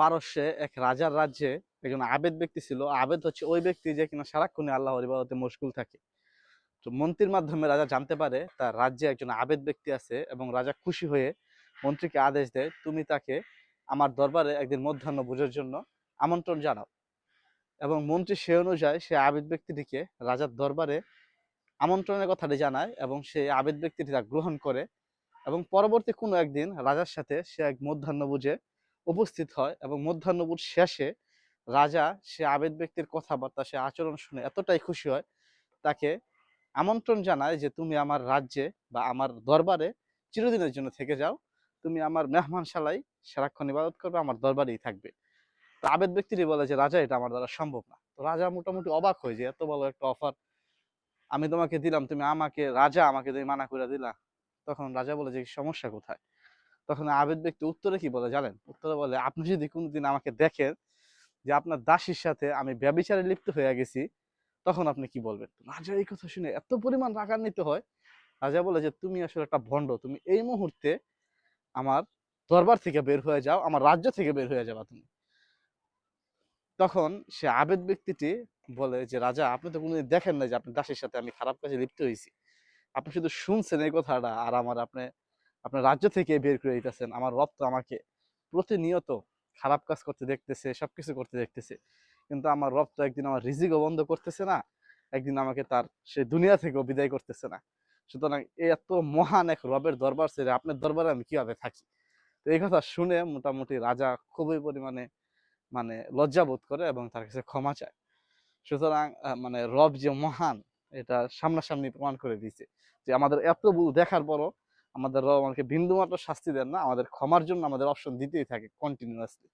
পারস্যে এক রাজার রাজ্যে একজন আবেদ ব্যক্তি ছিল। আবেদ হচ্ছে ওই ব্যক্তি যে কিনা সারাক্ষণে আল্লাহর ইবাদতে মশগুল থাকে। তো মন্ত্রীর মাধ্যমে রাজা জানতে পারে তার রাজ্যে একজন আবেদ ব্যক্তি আছে, এবং রাজা খুশি হয়ে মন্ত্রীকে আদেশ দেয়, তুমি তাকে আমার দরবারে একদিন মধ্যাহ্ন ভোজের জন্য আমন্ত্রণ জানাও। এবং মন্ত্রী সে অনুযায়ী সে আবেদ ব্যক্তিটিকে রাজার দরবারে আমন্ত্রণের কথাটি জানায়, এবং সেই আবেদ ব্যক্তিটি তা গ্রহণ করে। এবং পরবর্তী কোনো একদিন রাজার সাথে সে এক মধ্যাহ্নভোজে উপস্থিত হয়, এবং মধ্যাহ্নভোজ শেষে রাজা সে আবেদ ব্যক্তির কথাবার্তা, সে আচরণ শুনে এতটাই খুশি হয়, তাকে আমন্ত্রণ জানায় যে তুমি আমার রাজ্যে বা আমার দরবারে চিরদিনের জন্য থেকে যাও, তুমি আমার মেহমানশালায় সারাক্ষণ ইবাদত করবে, আমার দরবারেই থাকবে। তো আবেদ ব্যক্তিটি বলে যে রাজা, এটা আমার দ্বারা সম্ভব না। তো রাজা মোটামুটি অবাক হয়ে যে এত ভালো একটা অফার আমি তোমাকে দিলাম, তুমি আমাকে রাজা আমাকে তুমি মানা করে দিলা। তখন রাজা বলে যে সমস্যা কোথায়। তখন আবেদ ব্যক্তি উত্তরে কি বলে জানেন? উত্তরে বলে, আপনি যদি কোনোদিন আমাকে দেখেন যে আপনার দাসীর সাথে আমি ব্যভিচারে লিপ্ত হয়ে গেছি, তখন আপনি কি বলবেন? রাজা এই কথা শুনে এত পরিমাণ রাগান্বিত হয়। রাজা বলে যে তুমি আসলে একটা ভণ্ড, তুমি এই মুহূর্তে আমার দরবার থেকে বের হয়ে যাও, আমার রাজ্য থেকে বের হয়ে যাবা তুমি। তখন সে আবেদ ব্যক্তিটি বলে যে রাজা, আপনি তো কোনোদিন দেখেন না যে আপনার দাসীর সাথে আমি খারাপ কাজে লিপ্ত হয়েছি, আপনি শুধু শুনছেন এই কথাটা, আর আমার আপনি আপনার রাজ্য থেকে বের করে দিতেছেন। আমার রব তো আমাকে প্রতিনিয়ত খারাপ কাজ করতে দেখতেছে, সবকিছু করতে দেখতেছে, কিন্তু আমার রব তো একদিন আমার রিজিকও বন্ধ করতেছে না, একদিন আমাকে তার সে দুনিয়া থেকেও বিদায় করতেছে না। সুতরাং এত মহান এক রবের দরবার ছেড়ে আপনার দরবারে আমি কিভাবে থাকি? তো এই কথা শুনে মোটামুটি রাজা খুবই পরিমাণে লজ্জা বোধ করে এবং তার কাছে ক্ষমা চায়। সুতরাং মানে রব যে মহান, এটা সামনাসামনি প্রমাণ করে দিয়েছে যে আমাদের এত ভুল দেখার পরও আমাদের রব আমাকে বিন্দুমাত্র শাস্তি দেন না, আমাদের ক্ষমার জন্য আমাদের অপশন দিতেই থাকে কন্টিনিউয়াসলি।